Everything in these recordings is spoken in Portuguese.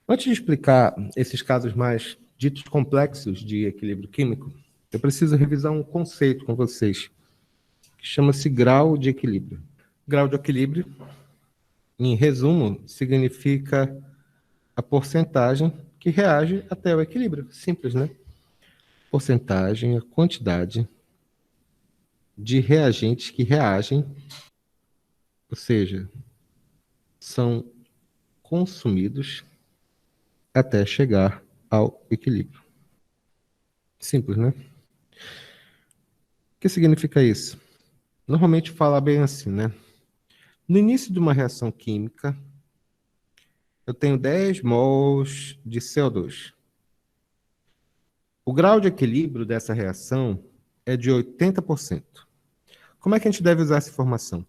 Antes de explicar esses casos mais ditos complexos de equilíbrio químico, eu preciso revisar um conceito com vocês, que chama-se grau de equilíbrio. Grau de equilíbrio, em resumo, significa a porcentagem que reage até o equilíbrio. Simples, né? Porcentagem, a quantidade de reagentes que reagem, ou seja, são consumidos até chegar ao equilíbrio. Simples, né? O que significa isso? Normalmente fala bem assim, né? No início de uma reação química, eu tenho 10 mols de CO2. O grau de equilíbrio dessa reação é de 80%. Como é que a gente deve usar essa informação?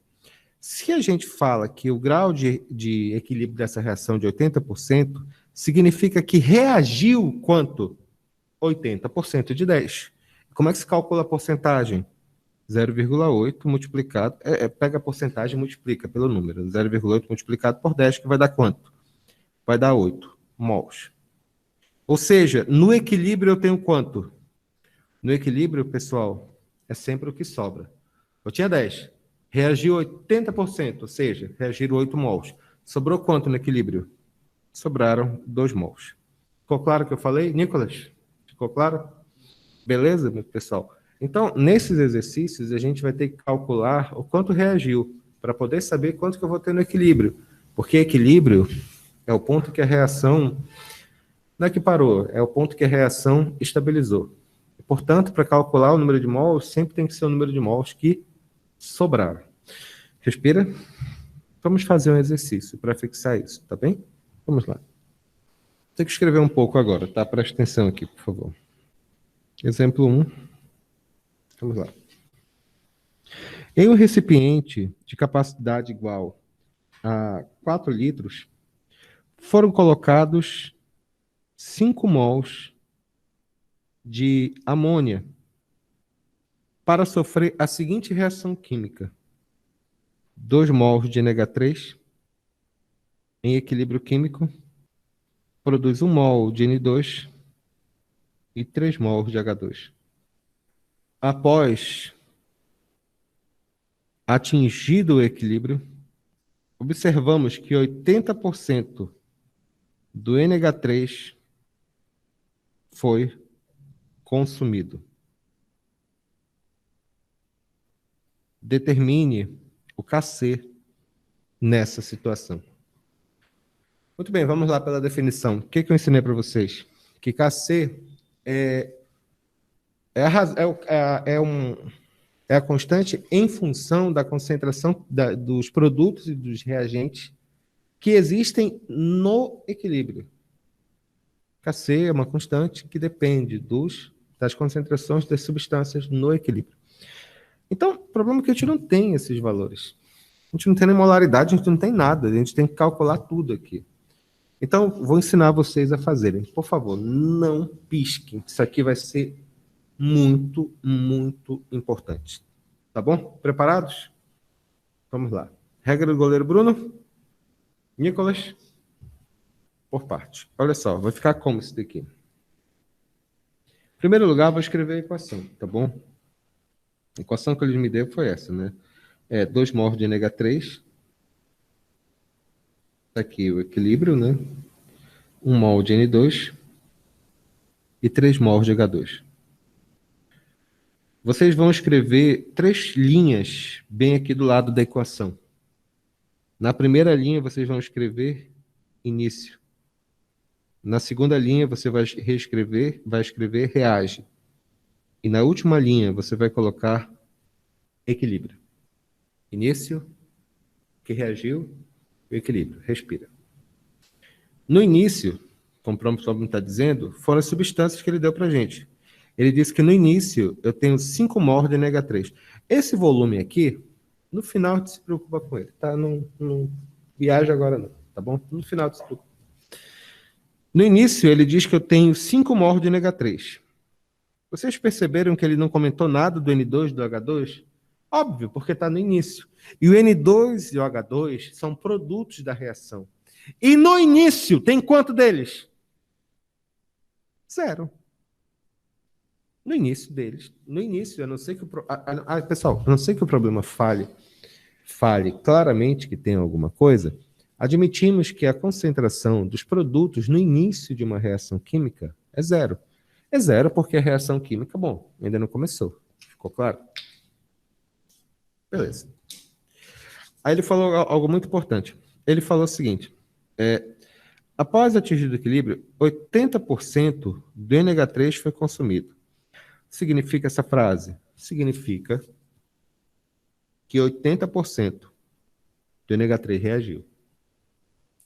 Se a gente fala que o grau de equilíbrio dessa reação é de 80%, significa que reagiu quanto? 80% de 10. Como é que se calcula a porcentagem? 0,8 multiplicado... pega a porcentagem e multiplica pelo número. 0,8 multiplicado por 10, que vai dar quanto? Vai dar 8 mols. Ou seja, no equilíbrio eu tenho quanto? No equilíbrio, pessoal, é sempre o que sobra. Eu tinha 10. Reagiu 80%, ou seja, reagiram 8 mols. Sobrou quanto no equilíbrio? Sobraram 2 mols. Ficou claro o que eu falei, Nicolas? Ficou claro? Beleza, meu pessoal? Então, nesses exercícios, a gente vai ter que calcular o quanto reagiu, para poder saber quanto que eu vou ter no equilíbrio. Porque equilíbrio é o ponto que a reação... Não é que parou, é o ponto que a reação estabilizou. Portanto, para calcular o número de mols, sempre tem que ser o número de mols que sobraram. Respira. Vamos fazer um exercício para fixar isso, tá bem? Vamos lá. Tem que escrever um pouco agora, tá? Presta atenção aqui, por favor. Exemplo 1. Vamos lá. Em um recipiente de capacidade igual a 4 litros, foram colocados 5 mols de amônia para sofrer a seguinte reação química. 2 mols de NH3 em equilíbrio químico produz 1 mol de N2 e 3 mols de H2. Após atingido o equilíbrio, observamos que 80% do NH3 foi consumido. Determine o Kc nessa situação. Muito bem, vamos lá pela definição. O que eu ensinei para vocês? Que Kc é a constante em função da concentração dos produtos e dos reagentes que existem no equilíbrio. Kc é uma constante que depende das concentrações das substâncias no equilíbrio. Então, o problema é que a gente não tem esses valores. A gente não tem nem molaridade, a gente não tem nada. A gente tem que calcular tudo aqui. Então, vou ensinar vocês a fazerem. Por favor, não pisquem. Isso aqui vai ser muito, muito importante. Tá bom? Preparados? Vamos lá. Regra do goleiro Bruno. Nicolas. Por parte. Olha só, vai ficar como isso daqui. Em primeiro lugar, vou escrever a equação, tá bom? A equação que eles me deram foi essa, né? 2 mols de NH3. Tá aqui o equilíbrio, né? 1 mol de N2 e 3 mols de H2. Vocês vão escrever 3 linhas bem aqui do lado da equação. Na primeira linha, vocês vão escrever início. Na segunda linha, você vai escrever reage. E na última linha, você vai colocar equilíbrio. Início, que reagiu, equilíbrio. Respira. No início, como o próprio está dizendo, foram as substâncias que ele deu para a gente. Ele disse que no início eu tenho 5 mols de NH3. Esse volume aqui, no final a gente se preocupa com ele, tá? Não viaja agora não, tá bom? No final a gente se preocupa. No início ele diz que eu tenho 5 mols de NH3. Vocês perceberam que ele não comentou nada do N2 e do H2? Óbvio, porque está no início. E o N2 e o H2 são produtos da reação. E no início, tem quanto deles? 0. No início deles. No início, a não ser que o... pessoal, a não ser que o problema fale claramente que tem alguma coisa, admitimos que a concentração dos produtos no início de uma reação química é 0. É 0 porque a reação química, bom, ainda não começou. Ficou claro? Beleza. Aí ele falou algo muito importante. Ele falou o seguinte, após atingir o equilíbrio, 80% do NH3 foi consumido. O que significa essa frase? Significa que 80% do NH3 reagiu.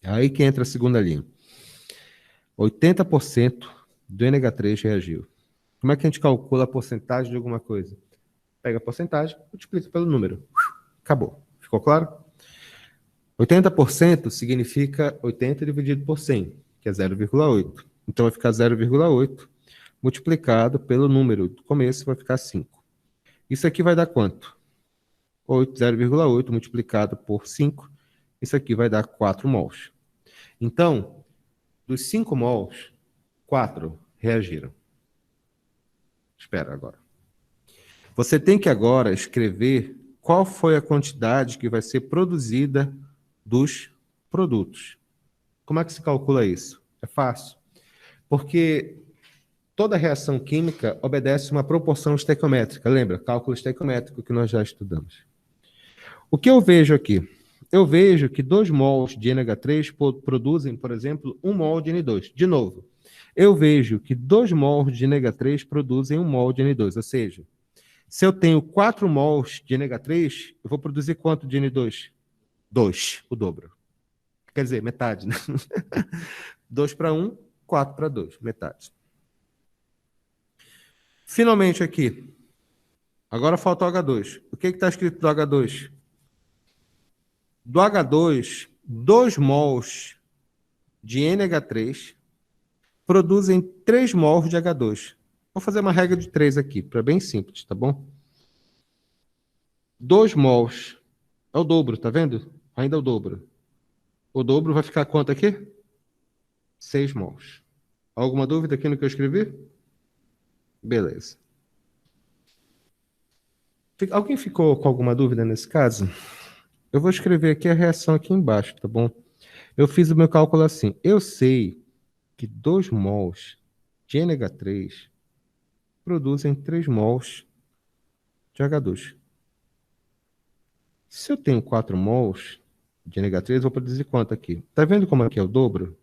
É aí que entra a segunda linha. 80% do NH3 reagiu. Como é que a gente calcula a porcentagem de alguma coisa? Pega a porcentagem, multiplica pelo número. Acabou. Ficou claro? 80% significa 80 dividido por 100, que é 0,8. Então vai ficar 0,8 multiplicado pelo número do começo, vai ficar 5. Isso aqui vai dar quanto? 0,8 multiplicado por 5, isso aqui vai dar 4 mols. Então, dos 5 mols, 4 reagiram. Espera agora. Você tem que agora escrever qual foi a quantidade que vai ser produzida dos produtos. Como é que se calcula isso? É fácil. Porque toda reação química obedece uma proporção estequiométrica. Lembra? Cálculo estequiométrico que nós já estudamos. O que eu vejo aqui? Eu vejo que 2 mols de NH3 produzem, por exemplo, 1 mol de N2. De novo, eu vejo que 2 mols de NH3 produzem 1 mol de N2. Ou seja, se eu tenho 4 mols de NH3, eu vou produzir quanto de N2? 2, o dobro. Quer dizer, metade, né? 2 para 1, 4 para 2, metade. Finalmente aqui, agora falta o H2. O que está escrito do H2? Do H2, 2 mols de NH3 produzem 3 mols de H2. Vou fazer uma regra de 3 aqui, para bem simples, tá bom? 2 mols é o dobro, tá vendo? Ainda é o dobro. O dobro vai ficar quanto aqui? 6 mols. Alguma dúvida aqui no que eu escrevi? Beleza. Alguém ficou com alguma dúvida nesse caso? Eu vou escrever aqui a reação aqui embaixo, tá bom? Eu fiz o meu cálculo assim. Eu sei que 2 mols de NH3 produzem 3 mols de H2. Se eu tenho 4 mols de NH3, eu vou produzir quanto aqui? Tá vendo como aqui é o dobro?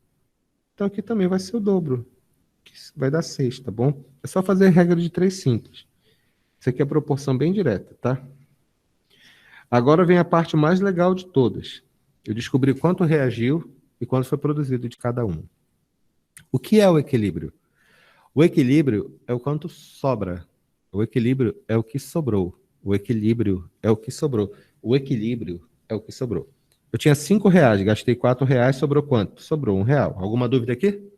Então aqui também vai ser o dobro, que vai dar 6, tá bom? É só fazer a regra de 3 simples. Isso aqui é a proporção bem direta, tá? Agora vem a parte mais legal de todas. Eu descobri quanto reagiu e quanto foi produzido de cada um. O que é o equilíbrio? O equilíbrio é o quanto sobra. O equilíbrio é o que sobrou. O equilíbrio é o que sobrou. O equilíbrio é o que sobrou. Eu tinha R$5, gastei R$4, sobrou quanto? Sobrou R$1. Alguma dúvida aqui?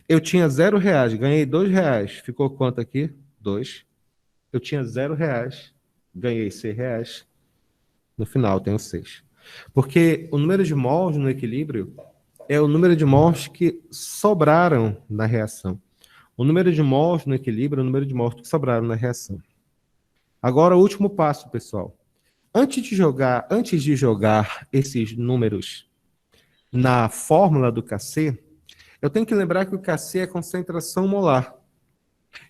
Eu tinha R$0, ganhei R$2, ficou quanto aqui? 2. Eu tinha R$0, ganhei R$6. No final tenho 6. Porque o número de mols no equilíbrio é o número de mols que sobraram na reação. O número de mols no equilíbrio é o número de mols que sobraram na reação. Agora, o último passo, pessoal. Antes de jogar esses números na fórmula do Kc, eu tenho que lembrar que o Kc é concentração molar.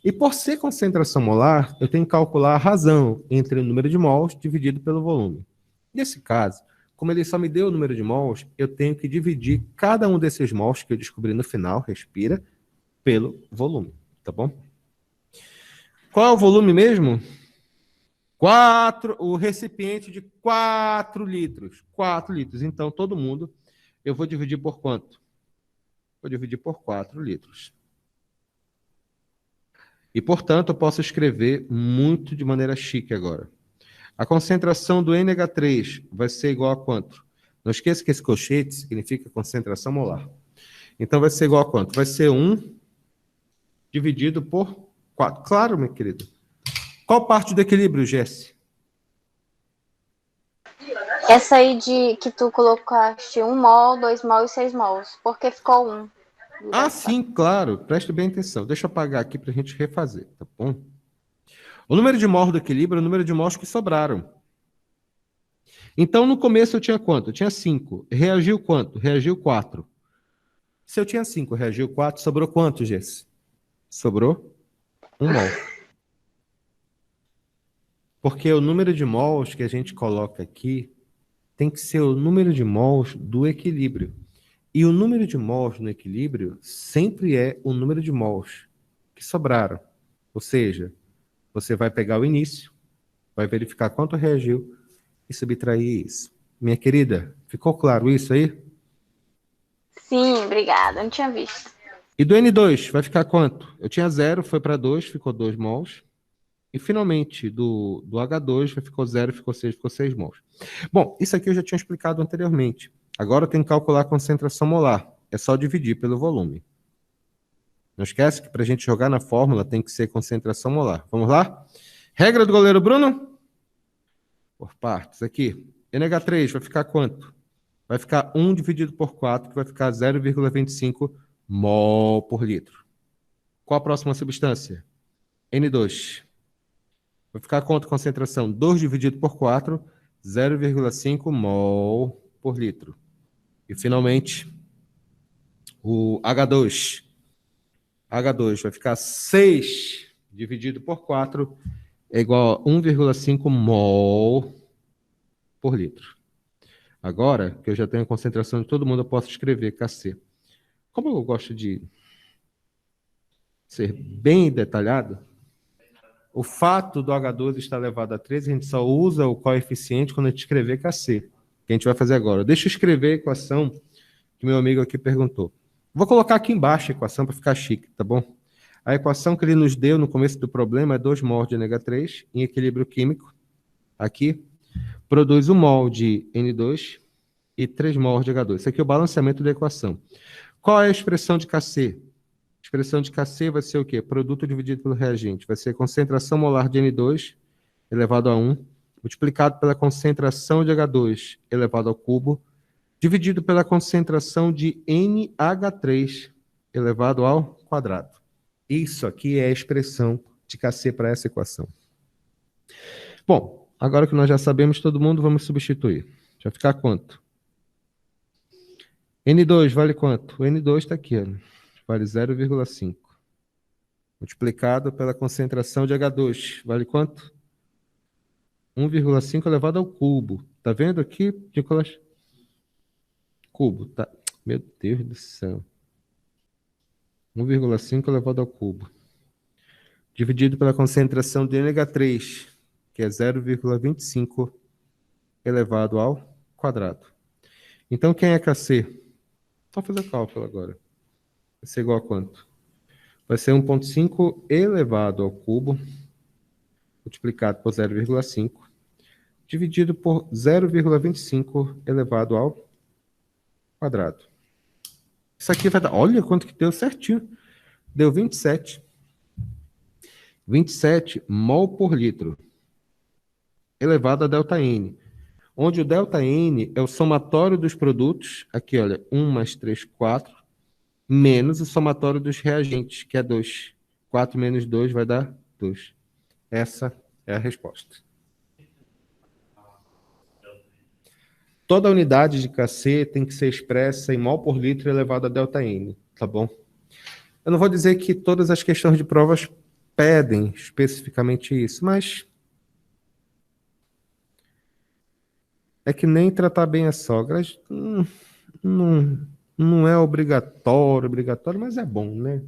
E por ser concentração molar, eu tenho que calcular a razão entre o número de mols dividido pelo volume. Nesse caso, como ele só me deu o número de mols, eu tenho que dividir cada um desses mols que eu descobri no final, respira, pelo volume, tá bom? Qual é o volume mesmo? 4, o recipiente de 4 litros. 4 litros. Então, todo mundo, eu vou dividir por quanto? Vou dividir por 4 litros. E, portanto, eu posso escrever muito de maneira chique agora. A concentração do NH3 vai ser igual a quanto? Não esqueça que esse colchete significa concentração molar. Então, vai ser igual a quanto? Vai ser 1 dividido por 4. Claro, meu querido. Qual parte do equilíbrio, Jesse? Essa aí de que tu colocaste 1 mol, 2 mol e 6 mols. Por que ficou 1? Ah, sim, claro. Preste bem atenção. Deixa eu apagar aqui para a gente refazer, tá bom? O número de mols do equilíbrio é o número de mols que sobraram. Então, no começo eu tinha quanto? Eu tinha 5. Reagiu quanto? Reagiu 4. Se eu tinha 5, reagiu 4, sobrou quanto, Jess? Sobrou 1 mol. Porque o número de mols que a gente coloca aqui tem que ser o número de mols do equilíbrio. E o número de mols no equilíbrio sempre é o número de mols que sobraram. Ou seja, você vai pegar o início, vai verificar quanto reagiu e subtrair isso. Minha querida, ficou claro isso aí? Sim, obrigada. Não tinha visto. E do N2 vai ficar quanto? Eu tinha 0, foi para 2, ficou 2 mols. E finalmente, do H2 ficou 0, ficou 6 mols. Bom, isso aqui eu já tinha explicado anteriormente. Agora eu tenho que calcular a concentração molar. É só dividir pelo volume. Não esquece que para a gente jogar na fórmula tem que ser concentração molar. Vamos lá? Regra do goleiro Bruno? Por partes. Aqui. NH3 vai ficar quanto? Vai ficar 1 dividido por 4, que vai ficar 0,25 mol por litro. Qual a próxima substância? N2. Vai ficar quanto a concentração? 2 dividido por 4, 0,5 mol por litro. E, finalmente, o H2. H2 vai ficar 6 dividido por 4 é igual a 1,5 mol por litro. Agora, que eu já tenho a concentração de todo mundo, eu posso escrever Kc. Como eu gosto de ser bem detalhado, o fato do H2 estar elevado a 13, a gente só usa o coeficiente quando a gente escrever Kc, que a gente vai fazer agora. Deixa eu escrever a equação que meu amigo aqui perguntou. Vou colocar aqui embaixo a equação para ficar chique, tá bom? A equação que ele nos deu no começo do problema é 2 mol de NH3 em equilíbrio químico. Aqui, produz 1 mol de N2 e 3 mol de H2. Isso aqui é o balanceamento da equação. Qual é a expressão de Kc? A expressão de Kc vai ser o quê? Produto dividido pelo reagente. Vai ser concentração molar de N2 elevado a 1, multiplicado pela concentração de H2 elevado ao cubo, dividido pela concentração de NH3 elevado ao quadrado. Isso aqui é a expressão de Kc para essa equação. Bom, agora que nós já sabemos todo mundo, vamos substituir. Vai ficar quanto? N2 vale quanto? O N2 está aqui, ó. Vale 0,5. Multiplicado pela concentração de H2. Vale quanto? 1,5 elevado ao cubo. Tá vendo aqui, Nicolas? Cubo, tá? Meu Deus do céu. 1,5 elevado ao cubo. Dividido pela concentração de NH3, que é 0,25 elevado ao quadrado. Então, quem é Kc? Só fazer o cálculo agora. Vai ser igual a quanto? Vai ser 1,5 elevado ao cubo, multiplicado por 0,5, dividido por 0,25 elevado ao quadrado. Isso aqui vai dar... Olha quanto que deu certinho. Deu 27. 27 mol por litro, elevado a ΔN. Onde o ΔN é o somatório dos produtos. Aqui, olha, 1 mais 3, 4. Menos o somatório dos reagentes, que é 2. 4 menos 2 vai dar 2. Essa é a resposta. Toda unidade de Kc tem que ser expressa em mol por litro elevado a ΔN, tá bom? Eu não vou dizer que todas as questões de provas pedem especificamente isso, mas é que nem tratar bem a sogra. Não é obrigatório, mas é bom, né?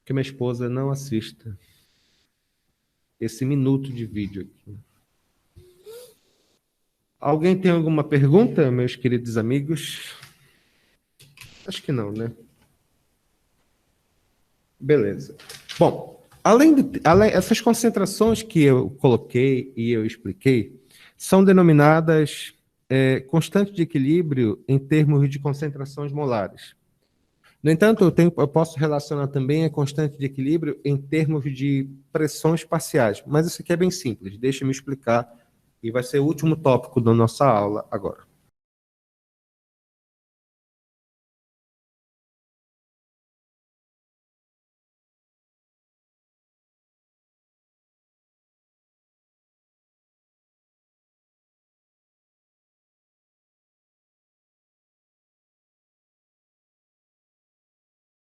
Que minha esposa não assista esse minuto de vídeo aqui. Alguém tem alguma pergunta, meus queridos amigos? Acho que não, né? Beleza. Bom, essas concentrações que eu coloquei e eu expliquei são denominadas constante de equilíbrio em termos de concentrações molares. No entanto, eu posso relacionar também a constante de equilíbrio em termos de pressões parciais, mas isso aqui é bem simples, deixa eu me explicar E vai ser o último tópico da nossa aula agora.